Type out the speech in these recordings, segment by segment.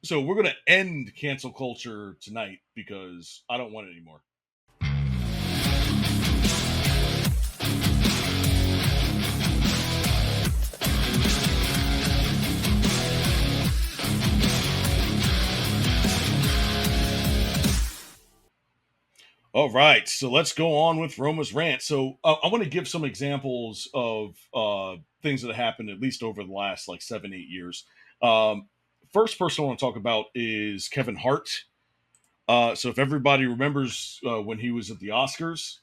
So we're gonna end cancel culture tonight because I don't want it anymore. All right, so let's go on with Roma's rant. So I want to give some examples of things that have happened at least over the last like 7, 8 years. Um, First person I want to talk about is Kevin Hart. So if everybody remembers when he was at the Oscars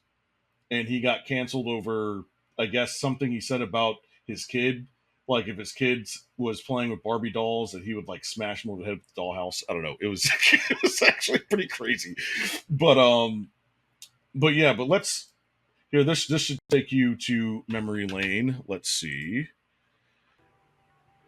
and he got canceled over, I guess, something he said about his kid, like if his kid was playing with Barbie dolls, that he would like smash him over the head with the dollhouse. I don't know. It was it was actually pretty crazy, but but let's here. This should take you to memory lane. Let's see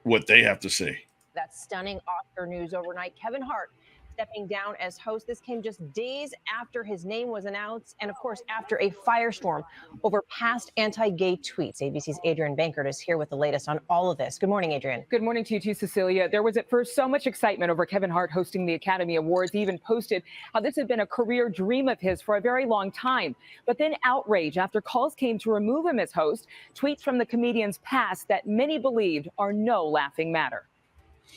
what they have to say. That stunning Oscar news overnight. Kevin Hart stepping down as host. This came just days after his name was announced, and of course, after a firestorm over past anti-gay tweets. ABC's Adrian Bankert is here with the latest on all of this. Good morning, Adrian. Good morning to you too, Cecilia. There was at first so much excitement over Kevin Hart hosting the Academy Awards. He even posted how this had been a career dream of his for a very long time. But then outrage after calls came to remove him as host, tweets from the comedian's past that many believed are no laughing matter.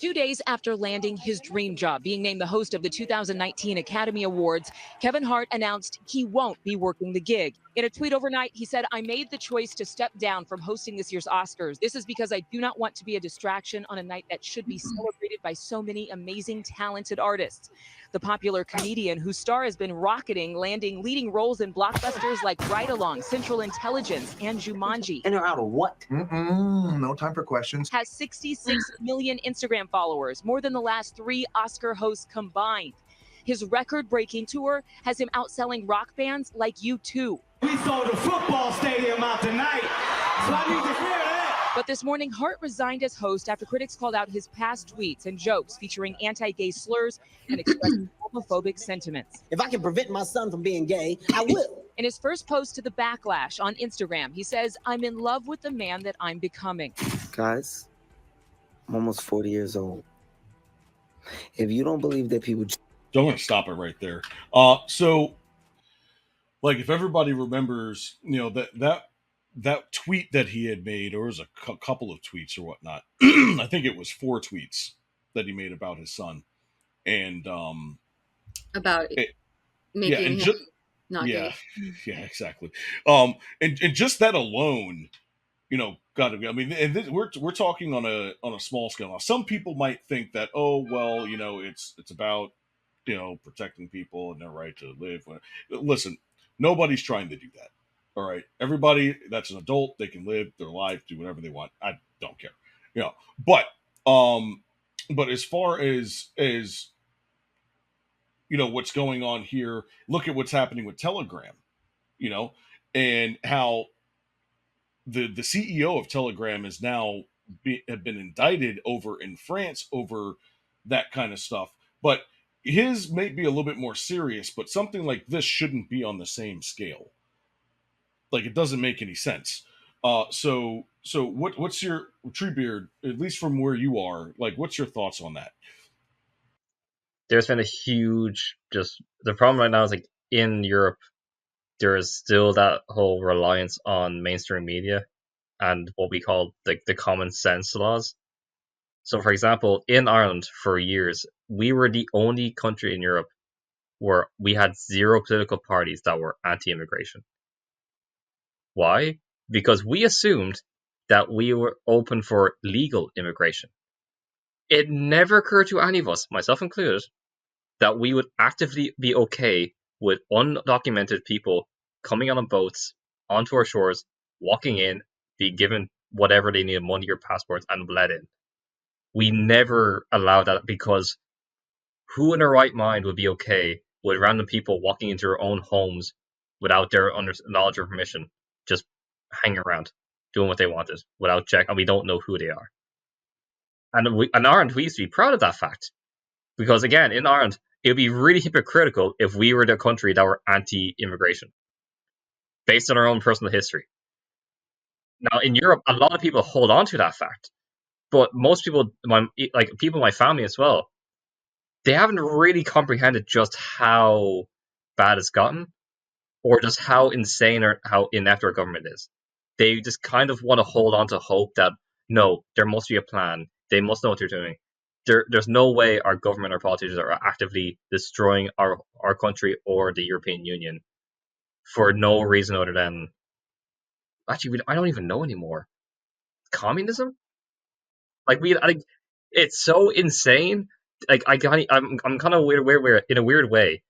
2 days after landing his dream job, being named the host of the 2019 Academy Awards, Kevin Hart announced he won't be working the gig. In a tweet overnight, he said, "I made the choice to step down from hosting this year's Oscars. This is because I do not want to be a distraction on a night that should be celebrated by so many amazing, talented artists." The popular comedian, whose star has been rocketing, landing leading roles in blockbusters like Ride Along, Central Intelligence, and Jumanji. In or out of what? No time for questions. Has 66 million Instagram followers, more than the last 3 Oscar hosts combined. His record-breaking tour has him outselling rock bands like U2. We sold a football stadium out tonight, so I need to hear that. But this morning, Hart resigned as host after critics called out his past tweets and jokes featuring anti-gay slurs and expressing homophobic sentiments. If I can prevent my son from being gay, I will. In his first post to the backlash on Instagram, he says, "I'm in love with the man that I'm becoming." Guys, I'm almost 40 years old. If you don't believe that people... So I'm going to stop it right there. So, like, if everybody remembers, that tweet that he had made, or it was a couple of tweets or whatnot. I think it was 4 tweets that he made about his son, and about making him not gay. Yeah, exactly. And just that alone, got to be. I mean, and we're talking on a small scale. Now, some people might think that, oh well, it's about protecting people and their right to live. Listen, nobody's trying to do that. All right, everybody that's an adult, they can live their life, do whatever they want. I don't care, But as far as what's going on here, look at what's happening with Telegram, and how the CEO of Telegram is now have been indicted over in France over that kind of stuff. But his may be a little bit more serious, but something like this shouldn't be on the same scale. Like, it doesn't make any sense. So what's your Treebeard, at least from where you are, like, what's your thoughts on that? There's been a huge, the problem right now is, like, in Europe, there is still that whole reliance on mainstream media and what we call the common sense laws. So, for example, in Ireland for years, we were the only country in Europe where we had 0 political parties that were anti-immigration. Why? Because we assumed that we were open for legal immigration. It never occurred to any of us, myself included, that we would actively be okay with undocumented people coming on boats onto our shores, walking in, be given whatever they need, money or passports, and let in. We never allowed that, because who in their right mind would be okay with random people walking into their own homes without their knowledge or permission, just hanging around, doing what they wanted without check, and we don't know who they are. And in Ireland, we used to be proud of that fact, because again, in Ireland, it would be really hypocritical if we were the country that were anti-immigration, based on our own personal history. Now, in Europe, a lot of people hold on to that fact, but most people, people in my family as well, they haven't really comprehended just how bad it's gotten, or just how insane or how inept our government is. They just kind of want to hold on to hope that no, there must be a plan. They must know what they're doing. There's no way our government or politicians are actively destroying our country or the European Union for no reason other than actually I don't even know anymore. Communism? It's so insane. I'm kind of weird in a weird way.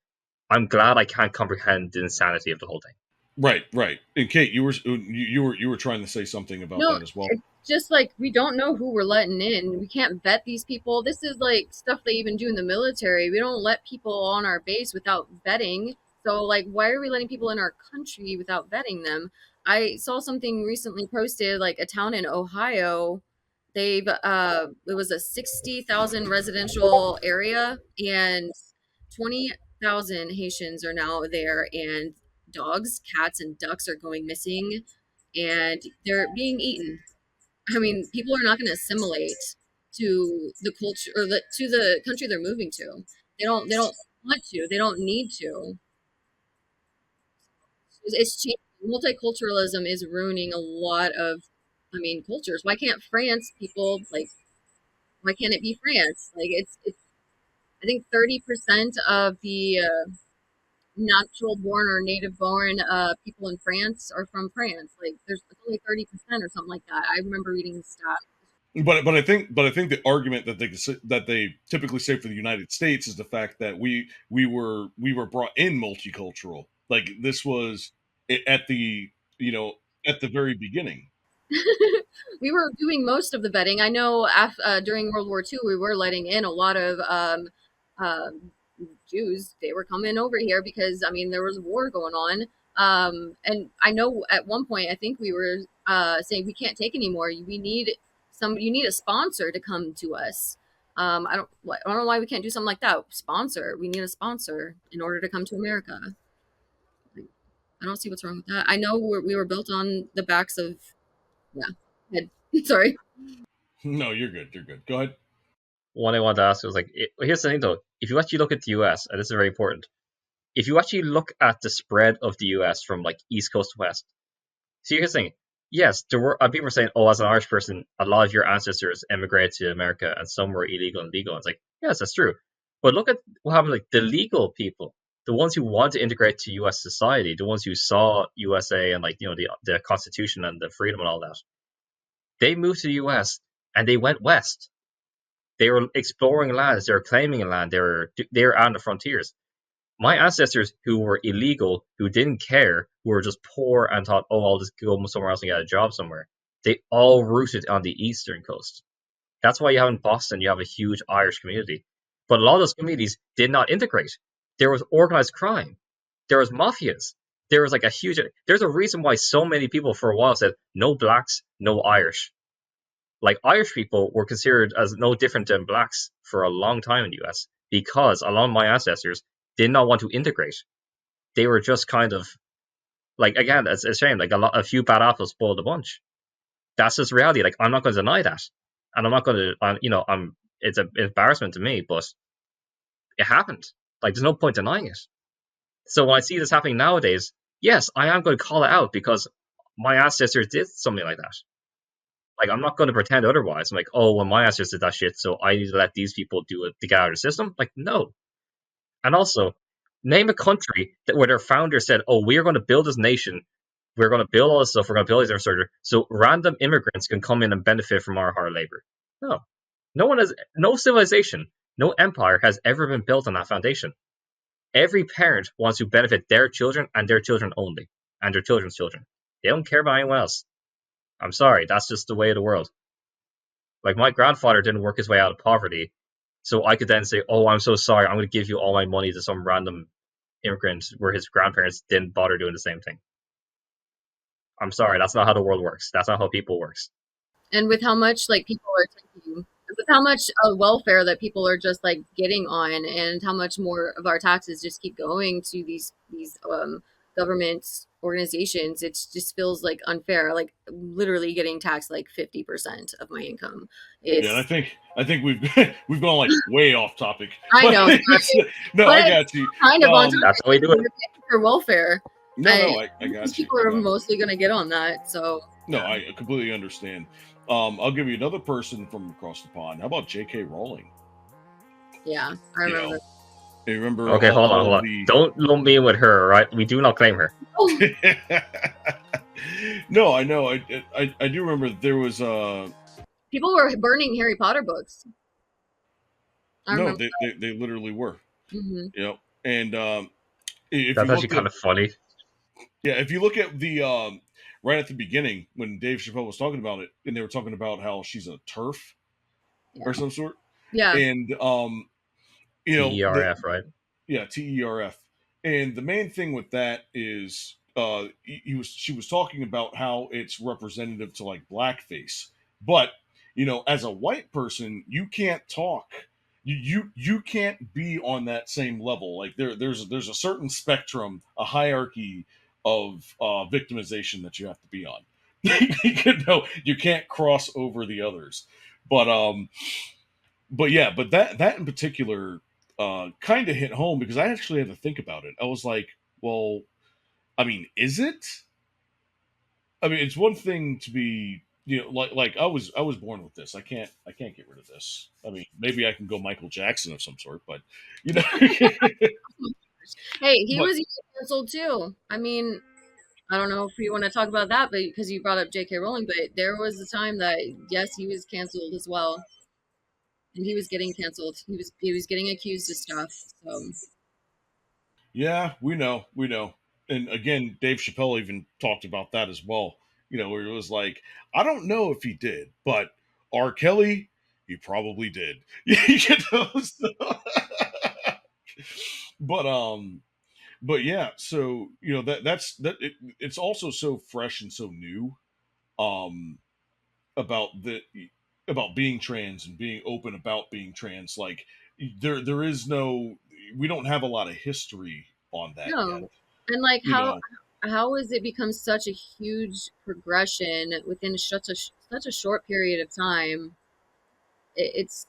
I'm glad I can't comprehend the insanity of the whole thing. Right. And Kate, you were trying to say something about that as well. It's just like we don't know who we're letting in. We can't vet these people. This is like stuff they even do in the military. We don't let people on our base without vetting. So like, why are we letting people in our country without vetting them? I saw something recently posted, like a town in Ohio. They've it was a 60,000 residential area, and 20,000 Haitians are now there, and dogs, cats, and ducks are going missing, and they're being eaten. I mean, people are not going to assimilate to the culture or to the country they're moving to. They don't. They don't want to. They don't need to. It's changing. Multiculturalism is ruining a lot of, I mean, cultures. Why can't France people like? Why can't it be France? Like it's. I think 30% of the natural born or native born people in France are from France. Like there's only 30% or something like that. I remember reading the stat. But I think the argument that they typically say for the United States is the fact that we were brought in multicultural. Like this was at the at the very beginning. We were doing most of the vetting. I know during World War II, we were letting in a lot of uh, Jews. They were coming over here because, I mean, there was a war going on. And I know at one point, I think we were saying we can't take anymore. We need you need a sponsor to come to us. I don't know why we can't do something like that. Sponsor. We need a sponsor in order to come to America. I don't see what's wrong with that. I know we were built on the backs of, yeah. Sorry. No, you're good. You're good. Go ahead. One I wanted to ask was like, here's the thing though. If you actually look at the US, and this is very important, if you actually look at the spread of the US from like East Coast to West, see here's the thing. Yes, there were people were saying, "Oh, as an Irish person, a lot of your ancestors emigrated to America, and some were illegal and legal." It's like, yes, that's true. But look at what happened. Like the legal people, the ones who want to integrate to U.S. society, the ones who saw USA and like the Constitution and the freedom and all that, they moved to the U.S. and they went west. They were exploring lands. They were claiming land. They were on the frontiers. My ancestors who were illegal, who didn't care, who were just poor and thought, oh, I'll just go somewhere else and get a job somewhere, they all rooted on the eastern coast. That's why you have in Boston, you have a huge Irish community. But a lot of those communities did not integrate. There was organized crime. There was mafias. There was like there's a reason why so many people for a while said, no blacks, no Irish. Like Irish people were considered as no different than blacks for a long time in the US because a lot of my ancestors did not want to integrate. They were just kind of like, again, it's a shame. Like a few bad apples spoiled the bunch. That's just reality. Like I'm not going to deny that, and I'm not going to, it's an embarrassment to me, but it happened. Like there's no point denying it. So when I see this happening nowadays, yes, I am going to call it out because my ancestors did something like that. Like I'm not going to pretend otherwise. I'm like, oh, well, my ancestors did that shit, so I need to let these people do it to get out of the system. Like no. And also, name a country where their founder said, "Oh, we are going to build this nation. We're going to build all this stuff. We're going to build this infrastructure, so random immigrants can come in and benefit from our hard labor." No, no civilization, no empire has ever been built on that foundation. Every parent wants to benefit their children and their children only, and their children's children. They don't care about anyone else. I'm sorry, that's just the way of the world. Like my grandfather didn't work his way out of poverty, so I could then say, "Oh, I'm so sorry. I'm going to give you all my money to some random immigrant where his grandparents didn't bother doing the same thing." I'm sorry, that's not how the world works. That's not how people works. And with how much like people are taking, with how much welfare that people are just like getting on, and how much more of our taxes just keep going to these government organizations, it just feels like unfair. Like literally getting taxed like 50% of my income. Yeah, and I It's think we've we've gone like way off topic, I but know, sorry, no, but I it's got you. kind of on topic That's how we do it. for welfare. No, I no, I these got you. people I are got you. mostly gonna get on that. So No, yeah. I completely understand. I'll give you another person from across the pond. How about J.K. Rowling? Yeah, I You know, remember. you remember Okay, hold on, all hold of on. the. Don't lump me in with her, right? We do not claim her. Oh, No, I know. I do remember there was people were burning Harry Potter books. I no, remember. they literally were. Hmm. You know, and if That's you actually looked at kind of funny. yeah, if you look at the right at the beginning when Dave Chappelle was talking about it, and they were talking about how she's a turf or Yeah. some sort, Yeah. and you know TERF, right? yeah, TERF. And the main thing with that is she was talking about how it's representative to like blackface. But, you know, as a white person, you can't talk. You can't be on that same level. Like there's a certain spectrum, a hierarchy of victimization that you have to be on. You know, you can't cross over the others. But but yeah, but that in particular kind of hit home because I actually had to think about it. I was like, well, I mean, is it? I mean, it's one thing to be, you know, like I was born with this. I can't get rid of this. I mean, maybe I can go Michael Jackson of some sort, but you know, Hey, he but was canceled too. I mean, I don't know if you want to talk about that, but because you brought up J.K. Rowling, but there was a time that yes, he was canceled as well, and he was getting canceled. He was getting accused of stuff. So yeah, we know. And again, Dave Chappelle even talked about that as well. You know, where it was like, I don't know if he did, but R. Kelly, he probably did. You know, so- but yeah, so you know it's also so fresh and so new um about the about being trans and being open about being trans. Like there is no, we don't have a lot of history on that yet. no, and like You know, how has it become such a huge progression within such a short period of time? It's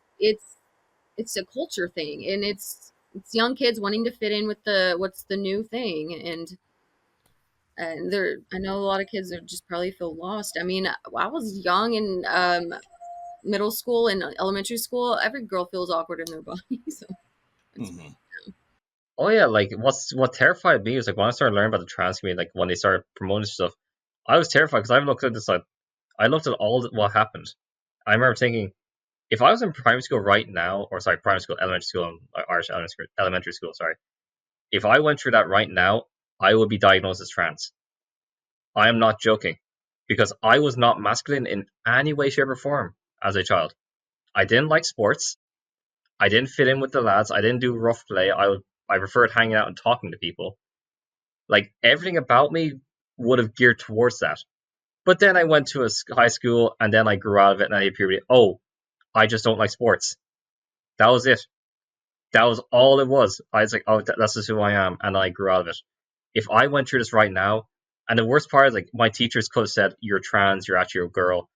a culture thing, and it's young kids wanting to fit in with the what's the new thing, and there I know a lot of kids are just probably feel lost. I mean, I was young in middle school and elementary school. Every girl feels awkward in their body, so it's mhm. Oh yeah, like what terrified me was like when I started learning about the trans community, like when they started promoting stuff, I was terrified because I looked at this like I looked at what happened. I remember thinking, if I was in primary school right now, or sorry, primary school, elementary school, Irish elementary school, sorry, if I went through that right now, I would be diagnosed as trans. I am not joking, because I was not masculine in any way, shape, or form as a child. I didn't like sports. I didn't fit in with the lads. I didn't do rough play. I preferred hanging out and talking to people. Like everything about me would have geared towards that. But then I went to a high school, and then I grew out of it, and I hit puberty. Oh, I just don't like sports. That was it. That was all it was. I was like, oh, that's just who I am, and I grew out of it. If I went through this right now, and the worst part is like my teachers could have said, "You're trans. You're actually a girl."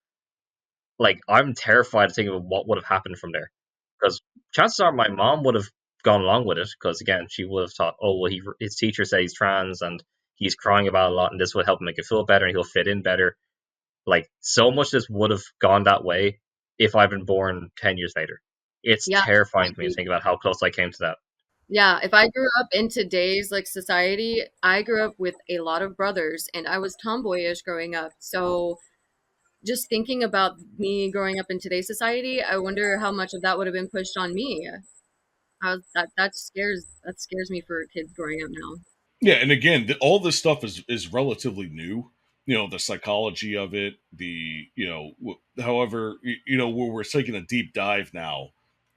Like I'm terrified to think of what would have happened from there, because chances are my mom would have gone along with it, because again, she would have thought, "Oh, well, his teacher said he's trans, and he's crying about it a lot, and this will help him make it feel better, and he'll fit in better." Like so much of this would have gone that way if I'd been born 10 years later. It's yeah. terrifying to me to think about how close I came to that. Yeah, if I grew up in today's like society, I grew up with a lot of brothers and I was tomboyish growing up. So just thinking about me growing up in today's society, I wonder how much of that would have been pushed on me. How that scares me for kids growing up now. Yeah, and again, all this stuff is relatively new. You know, the psychology of it, the you know, however, you know, where we're taking a deep dive now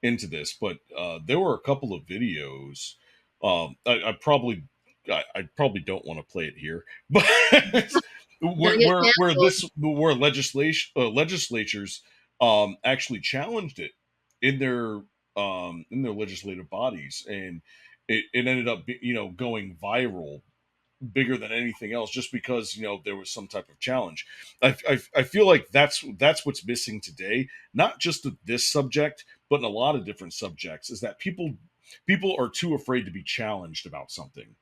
into this, but there were a couple of videos. I probably don't want to play it here, but You're gonna get canceled. where legislatures actually challenged it in their legislative bodies, and it ended up you know going viral bigger than anything else, just because there was some type of challenge. I feel like that's what's missing today, not just with this subject, but in a lot of different subjects, is that people are too afraid to be challenged about something,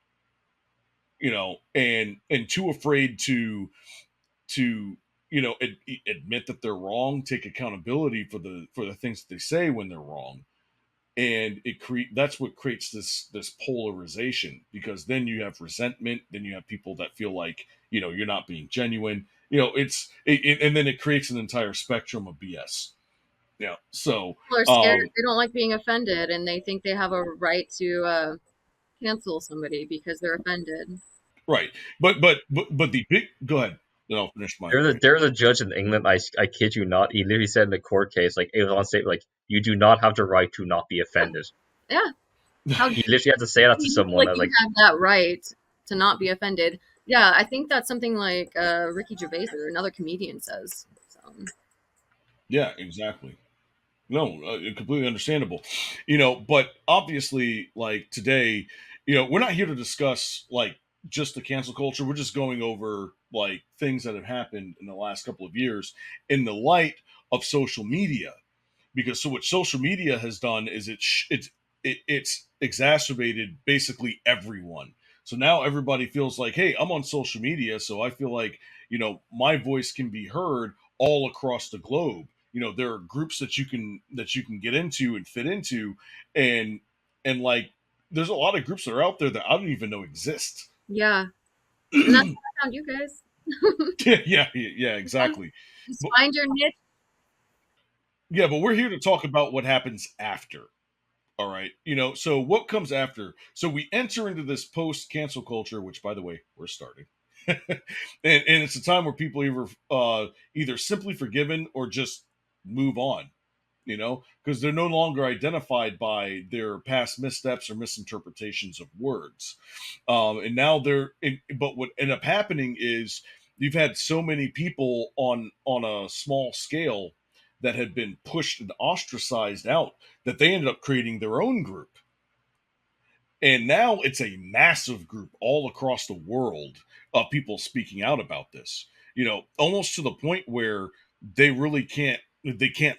and too afraid to admit that they're wrong, take accountability for the things that they say when they're wrong. And that's what creates this polarization, because then you have resentment, then you have people that feel like you're not being genuine, and then it creates an entire spectrum of BS. So People are scared. They don't like being offended, and they think they have a right to cancel somebody because they're offended. right, but the big, go ahead, then I'll finish my point. There's a judge in England, I kid you not, he literally said in the court case, like, it was on state, like, you do not have the right to not be offended. Yeah. He literally had to say that to someone. Like, you have that right to not be offended. Yeah, I think that's something like Ricky Gervais or another comedian says. So. Yeah, exactly. No, completely understandable. But obviously, like today, we're not here to discuss like just the cancel culture. We're just going over like things that have happened in the last couple of years in the light of social media. Because so what social media has done is it's exacerbated basically everyone. So now everybody feels like, hey, I'm on social media, so I feel like my voice can be heard all across the globe. There are groups that you can get into and fit into, and like there's a lot of groups that are out there that I don't even know exist. Yeah, and that's how I found you guys. yeah, exactly. Just find your niche. Yeah, but we're here to talk about what happens after. All right. So what comes after? So we enter into this post cancel culture, which, by the way, we're starting. and it's a time where people either simply forgiven or just move on, because they're no longer identified by their past missteps or misinterpretations of words. And now but what ended up happening is you've had so many people on a small scale that had been pushed and ostracized out that they ended up creating their own group. And now it's a massive group all across the world of people speaking out about this, almost to the point where they can't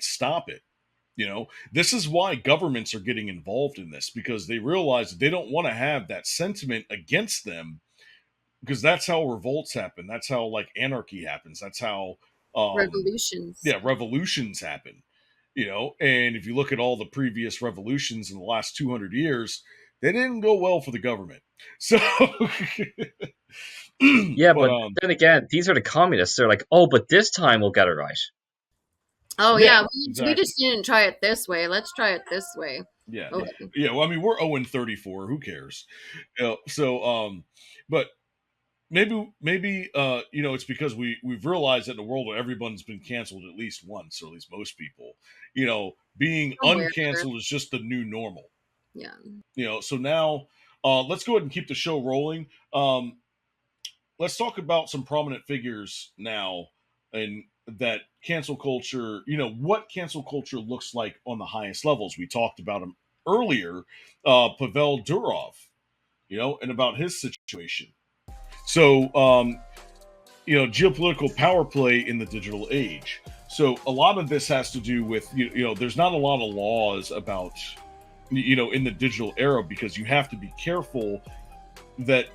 stop it. This is why governments are getting involved in this, because they realize that they don't want to have that sentiment against them, because that's how revolts happen. That's how like anarchy happens. That's how Revolutions. Yeah, revolutions happen. And if you look at all the previous revolutions in the last 200 years, they didn't go well for the government. So yeah, but then again, these are the communists. They're like, oh, but this time we'll get it right. Oh yeah, we just didn't try it this way. Let's try it this way. Yeah, okay. Yeah. Well, I mean, we're 0-34. Who cares? But maybe it's because we've realized that in a world where everyone's been canceled at least once, or at least most people, being uncanceled is just the new normal. Yeah. So now let's go ahead and keep the show rolling. Let's talk about some prominent figures now, and that cancel culture, what cancel culture looks like on the highest levels. We talked about him earlier, Pavel Durov, and about his situation. So, geopolitical power play in the digital age. So a lot of this has to do with, there's not a lot of laws about, in the digital era, because you have to be careful that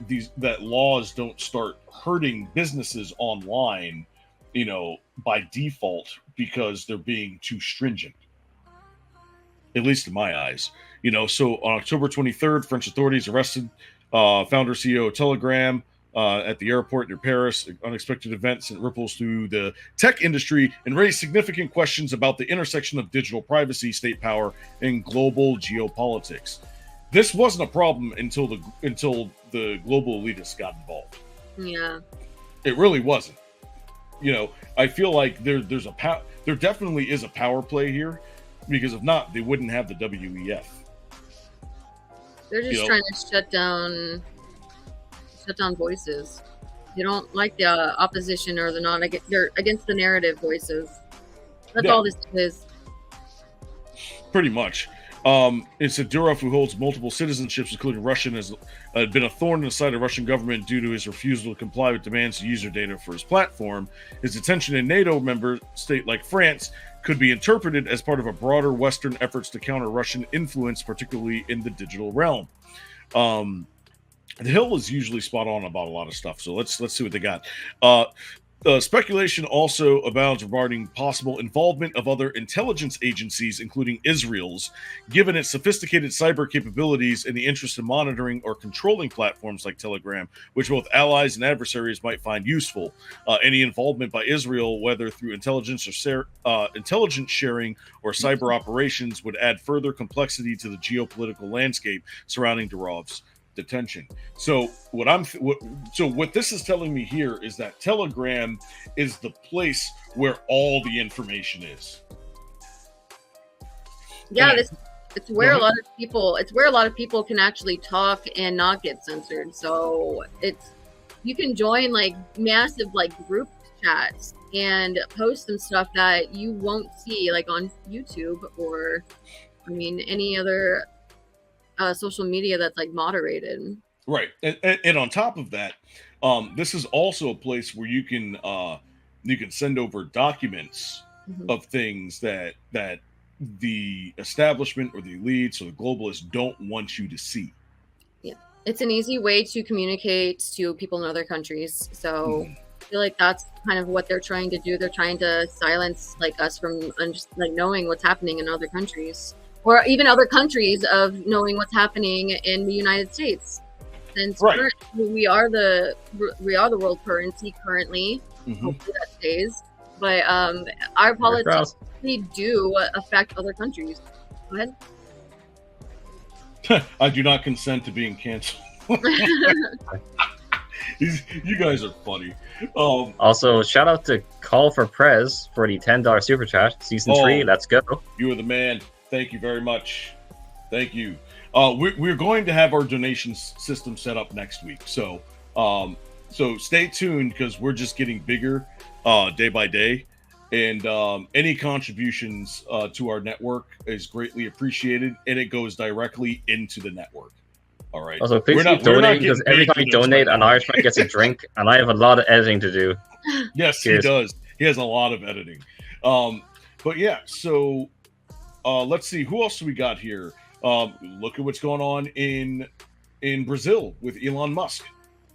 laws don't start hurting businesses online, by default, because they're being too stringent. At least in my eyes. So on October 23rd, French authorities arrested founder CEO of Telegram at the airport near Paris. Unexpected events and ripples through the tech industry and raised significant questions about the intersection of digital privacy, state power, and global geopolitics. This wasn't a problem until the global elitists got involved. Yeah, it really wasn't. I feel like there definitely is a power play here, because if not, they wouldn't have the WEF. They're just trying to shut down voices. They don't like the opposition, or they're against the narrative voices. That's all this is. Pretty much. It's a Durov who holds multiple citizenships, including Russian, has been a thorn in the side of the Russian government due to his refusal to comply with demands to user data for his platform. His detention in NATO member state like France could be interpreted as part of a broader Western efforts to counter Russian influence, particularly in the digital realm. The Hill is usually spot on about a lot of stuff, so let's see what they got. Speculation also abounds regarding possible involvement of other intelligence agencies, including Israel's, given its sophisticated cyber capabilities and the interest in monitoring or controlling platforms like Telegram, which both allies and adversaries might find useful. Any involvement by Israel, whether through intelligence sharing or cyber operations, would add further complexity to the geopolitical landscape surrounding Durov's detention. So what this is telling me here is that Telegram is the place where all the information is. Yeah, it's where a lot of people can actually talk and not get censored. So you can join like massive like group chats and post some stuff that you won't see like on YouTube or any other social media that's like moderated. Right. And on top of that, this is also a place where you can send over documents of things that the establishment or the elites or the globalists don't want you to see. Yeah. It's an easy way to communicate to people in other countries. So I feel like that's kind of what they're trying to do. They're trying to silence like us from knowing what's happening in other countries, or even other countries of knowing what's happening in the United States. Since we are the world currency currently. Hopefully that stays. But our politics do affect other countries. Go ahead. I do not consent to being canceled. You guys are funny. Also, shout out to Call for Prez for the $10 super chat. Season 3, let's go. You are the man. Thank you very much. Thank you. We're going to have our donation system set up next week. So stay tuned because we're just getting bigger day by day. And any contributions to our network is greatly appreciated, and it goes directly into the network. All right. Also, please keep donating because every time you donate, an Irishman gets a drink, and I have a lot of editing to do. Yes, Cheers. He does. He has a lot of editing. But yeah, so let's see. Who else do we got here? Look at what's going on in Brazil with Elon Musk.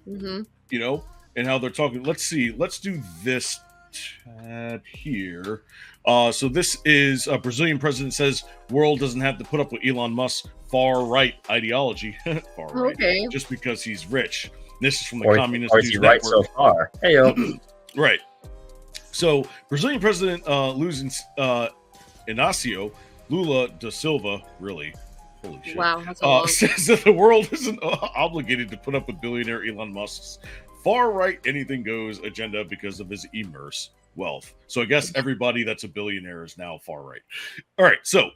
You know, and how they're talking. Let's see. Let's do this tab here. So this is a Brazilian president says world doesn't have to put up with Elon Musk's far right ideology. Far right, just because he's rich. This is from the Communist News Network. Right so far. Hey yo. Right. So Brazilian President Inácio Lula da Silva, really, holy shit, wow, says that the world isn't obligated to put up with billionaire Elon Musk's far-right anything-goes agenda because of his immense wealth. So I guess everybody that's a billionaire is now far-right. All right, so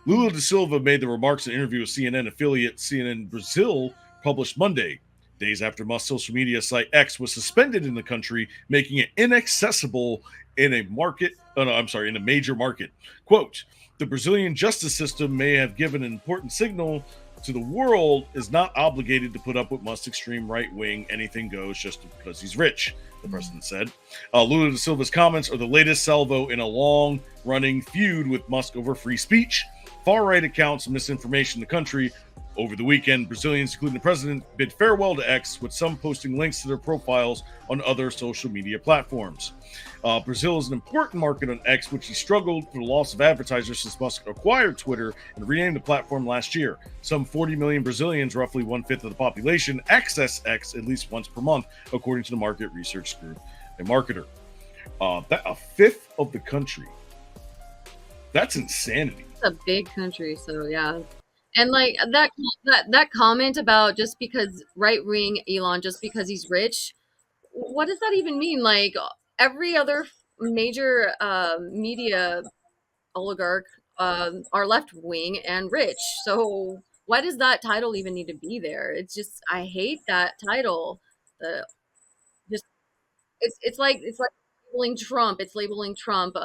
Lula da Silva made the remarks in an interview with CNN affiliate CNN Brazil published Monday, days after Musk's social media site X was suspended in the country, making it inaccessible in a major market. Quote, the Brazilian justice system may have given an important signal to the world is not obligated to put up with Musk's extreme right-wing anything goes just because he's rich, the president said. Lula da Silva's comments are the latest salvo in a long-running feud with Musk over free speech, far-right accounts, and misinformation in the country. Over the weekend, Brazilians, including the president, bid farewell to X, with some posting links to their profiles on other social media platforms. Brazil is an important market on X, which he struggled for the loss of advertisers since Musk acquired Twitter and renamed the platform last year. Some 40 million Brazilians, roughly one-fifth of the population, access X at least once per month, according to the market research group, a marketer. A fifth of the country. That's insanity. It's a big country, so yeah. And like that comment about just because right-wing Elon, just because he's rich, what does that even mean? Like every other major media oligarch are left-wing and rich. So why does that title even need to be there? It's just, I hate that title. It's like labeling Trump. It's labeling Trump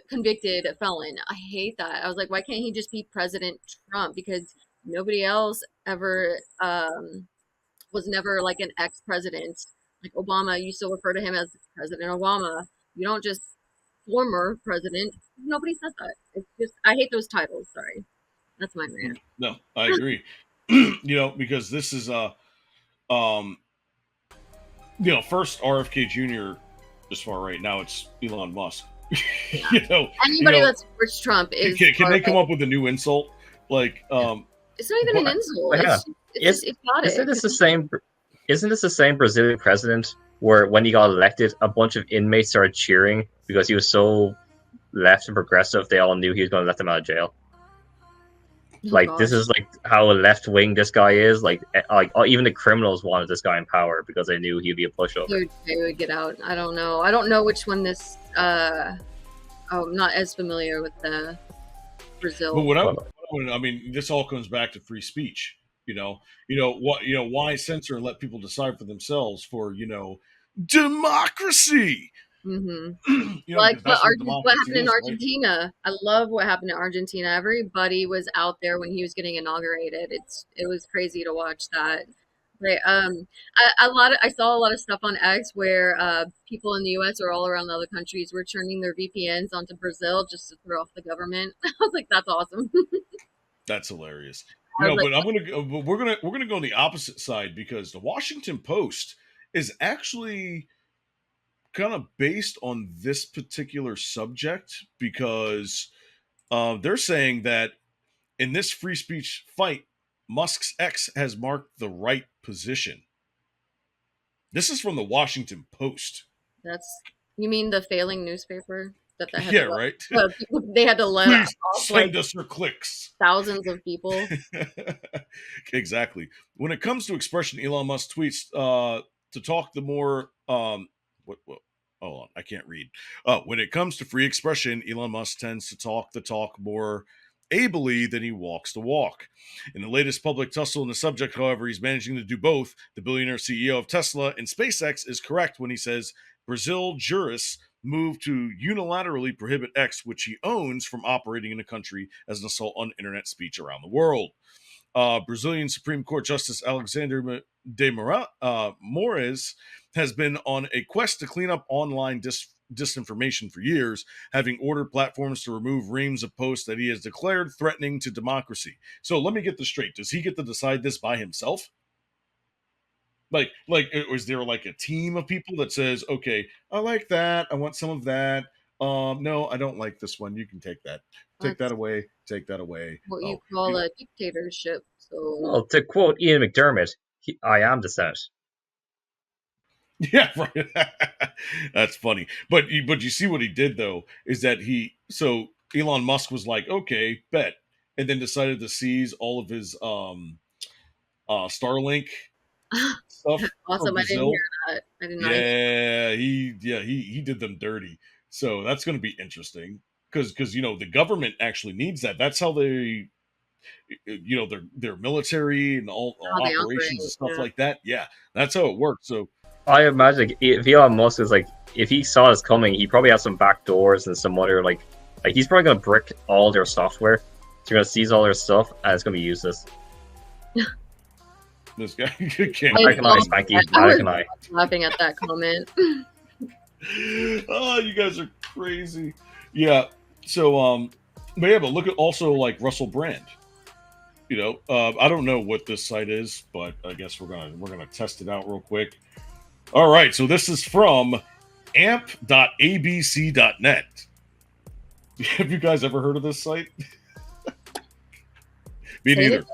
convicted felon. I hate that. I was like, why can't he just be President Trump? Because nobody else ever was never like an ex-president. Like Obama, you still refer to him as President Obama. You don't just former president. Nobody said that. It's just I hate those titles. Sorry, that's my rant. No, I agree. Because this is um, first RFK Jr. as far right now it's Elon Musk. Yeah. Anybody that supports Trump is. Can they come up with a new insult? Like, it's not even an insult. Yeah. It's exotic. Isn't this the same Brazilian president where when he got elected, a bunch of inmates started cheering because he was so left and progressive? They all knew he was going to let them out of jail. This is like how left wing this guy is. Like even the criminals wanted this guy in power because they knew he'd be a pushover. They would get out. I don't know. I don't know which one this. I'm not as familiar with the Brazil. But I mean, this all comes back to free speech. Why censor and let people decide for themselves for democracy. Mm-hmm. What happened in Argentina? Right? I love what happened in Argentina. Everybody was out there when he was getting inaugurated. It was crazy to watch that. But I saw a lot of stuff on X where people in the U.S. or all around the other countries were turning their VPNs onto Brazil just to throw off the government. I was like, that's awesome. That's hilarious. But we're gonna go on the opposite side because the Washington Post is actually kind of based on this particular subject because they're saying that in this free speech fight, Musk's ex has marked the right position. This is from the Washington Post. You mean the failing newspaper? Right. They had to let Please send us your clicks. Thousands of people. Exactly. When it comes to expression, Elon Musk tweets to talk the more hold on, I can't read. When it comes to free expression, Elon Musk tends to talk the talk more ably than he walks the walk. In the latest public tussle in the subject, however, he's managing to do both. The billionaire CEO of Tesla and SpaceX is correct when he says Brazil jurists moved to unilaterally prohibit X, which he owns, from operating in the country as an assault on internet speech around the world. Brazilian Supreme Court Justice Alexander de Moraes has been on a quest to clean up online disinformation for years, having ordered platforms to remove reams of posts that he has declared threatening to democracy. So let me get this straight. Does he get to decide this by himself? Like, is there like a team of people that says, okay, I like that. I want some of that. No, I don't like this one. You can take that. Take that away. Take that away. What you call a dictatorship. So, well, to quote Ian McDermott, I am the Senate. Yeah, right. That's funny. But you see what he did though is that Elon Musk was like, okay, bet, and then decided to seize all of his Starlink stuff. Awesome. I didn't hear that. I did not. He did them dirty. So that's going to be interesting because the government actually needs that. That's how they, their military and all operations and stuff like that. Yeah, that's how it works. So I imagine if Elon Musk is like, if he saw this coming, he probably has some back doors and some other like he's probably going to brick all their software. So you're going to seize all their stuff and it's going to be useless. This guy can't recognize Spanky. I was laughing at that comment. Oh, you guys are crazy. Yeah. So, but look at also like Russell Brand. I don't know what this site is, but I guess we're gonna test it out real quick. All right. So this is from amp.abc.net. Have you guys ever heard of this site? Me neither.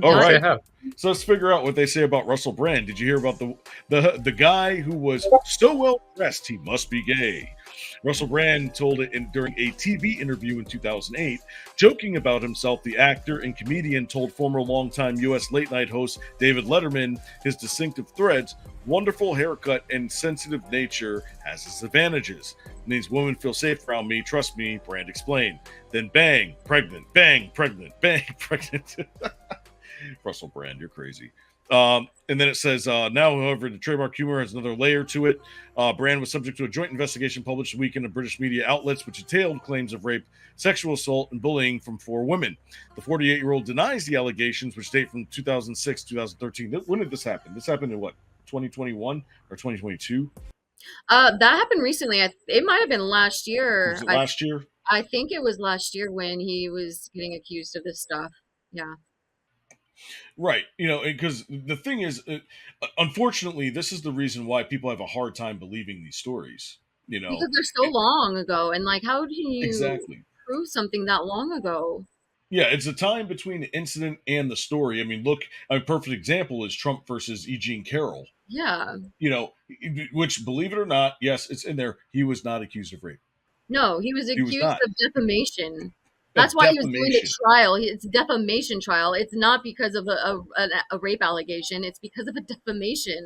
All right. So let's figure out what they say about Russell Brand. Did you hear about the guy who was so well dressed he must be gay? Russell Brand told it during a TV interview in 2008, joking about himself. The actor and comedian told former longtime U.S. late-night host David Letterman his distinctive threads, wonderful haircut, and sensitive nature has its advantages. It means women feel safe around me. Trust me, Brand explained. Then bang, pregnant, bang, pregnant, bang, pregnant. Russell Brand, you're crazy. And then it says, now, however, the trademark humor has another layer to it. Brand was subject to a joint investigation published a weekend in British media outlets, which detailed claims of rape, sexual assault, and bullying from 4 women. The 48-year-old denies the allegations, which date from 2006, 2013. When did this happen? This happened in what, 2021 or 2022? That happened recently. It might have been last year. Was it last year? I think it was last year when he was getting accused of this stuff. Yeah. Right. Because the thing is, unfortunately, this is the reason why people have a hard time believing these stories. Because they're so long ago, and like, how can you Exactly prove something that long ago? Yeah, it's a time between the incident and the story. I mean, look, a perfect example is Trump versus E. Jean Carroll. Yeah. Which, believe it or not, yes, it's in there. He was not accused of rape. No, he was accused of defamation. That's Of why he was doing the defamation. trial. It's a defamation trial. It's not because of a rape allegation. It's because of a defamation.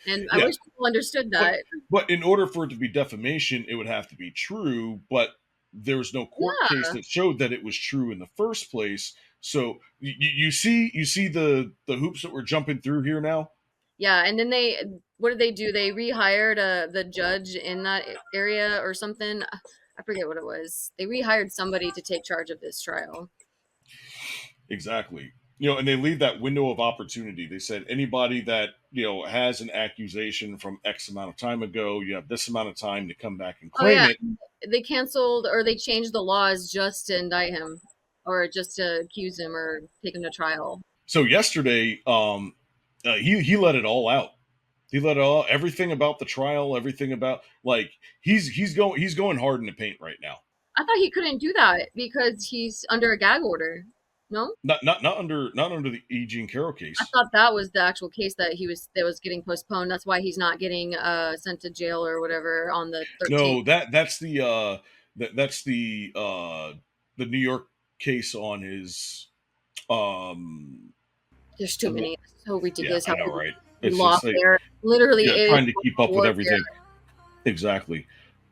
And I Yeah. wish people understood that. But in order for it to be defamation, it would have to be true. But there was no court case that showed that it was true in the first place. So you see the hoops that we're jumping through here now. Yeah, and then what did they do? They rehired the judge in that area or something. I forget what it was. They rehired somebody to take charge of this trial. Exactly. And they leave that window of opportunity. They said anybody that, has an accusation from X amount of time ago, you have this amount of time to come back and claim it. They canceled or they changed the laws just to indict him or just to accuse him or take him to trial. So yesterday, he let it all out. He let it all, everything about the trial, everything about, like, he's going hard in the paint right now. I thought he couldn't do that because he's under a gag order. No, not under the E. Jean Carroll case. I thought that was the actual case that was getting postponed. That's why he's not getting sent to jail or whatever on the 13th. No, that's the New York case on his. There's too many. It's so ridiculous. Yeah, I know, right? It's just like, literally, trying to keep up with everything. Exactly.